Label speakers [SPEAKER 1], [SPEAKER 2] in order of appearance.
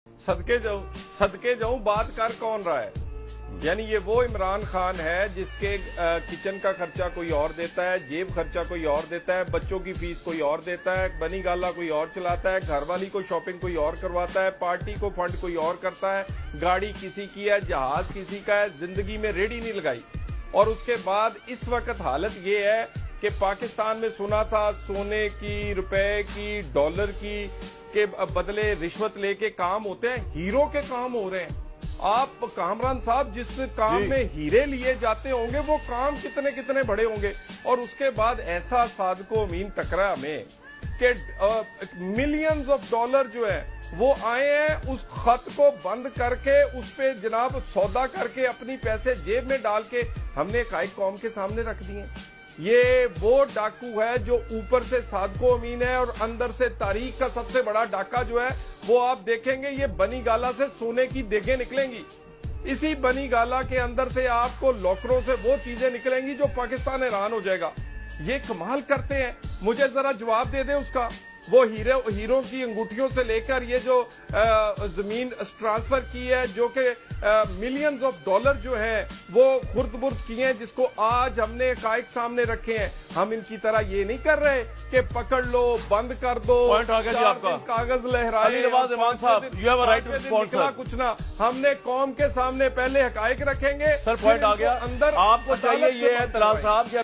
[SPEAKER 1] सदके जाऊं बात कर कौन रहा है। यानी ये वो इमरान खान है जिसके किचन का खर्चा कोई और देता है, जेब खर्चा कोई और देता है, बच्चों की फीस कोई और देता है, बनी गाला कोई और चलाता है, घरवाली को शॉपिंग कोई और करवाता है, पार्टी को फंड कोई और करता है, गाड़ी किसी की है, जहाज किसी का है, जिंदगी में रेडी नहीं लगाई। और उसके बाद इस वक्त हालत ये है कि पाकिस्तान में सुना था सोने की, रुपए की, डॉलर की के बदले रिश्वत लेके काम होते हैं, हीरो के काम हो रहे हैं। आप कामरान साहब जिस काम में हीरे लिए जाते होंगे वो काम कितने कितने बड़े होंगे। और उसके बाद ऐसा सादको अमीन टकरा हमें कि मिलियंस ऑफ डॉलर जो है वो आए हैं, उस खत को बंद करके उस पे जनाब सौदा करके अपनी पैसे जेब में डाल के हमने कायद कौम के सामने रख दिए। ये वो डाकू है जो ऊपर से सादको अमीन है और अंदर से तारीख का सबसे बड़ा डाका जो है वो आप देखेंगे ये बनी गाला से सोने की देखें निकलेंगी। इसी बनी गाला के अंदर से आपको लॉकरों से वो चीजें निकलेंगी जो पाकिस्तान हैरान हो जाएगा। ये कमाल करते हैं, मुझे जरा जवाब दे दे उसका। वो हीरो की अंगूठियों से लेकर ये जो जमीन ट्रांसफर की है जो कि मिलियंस ऑफ डॉलर जो है वो खुर्द-बुर्द किए हैं, जिसको आज हमने कायद सामने रखे हैं। हम इनकी तरह ये नहीं कर रहे कि पकड़ लो, बंद कर दो,
[SPEAKER 2] पॉइंट आ गया जी आपका।
[SPEAKER 1] कागज लहराए,
[SPEAKER 2] इमाम साहब, you have a right to respond, sir.
[SPEAKER 1] कुछ ना, हमने कौम के सामने पहले हकायक रखेंगे।
[SPEAKER 2] सर पॉइंट आ गया।
[SPEAKER 1] अंदर
[SPEAKER 2] आपको चाहिए ये है तलाल साहब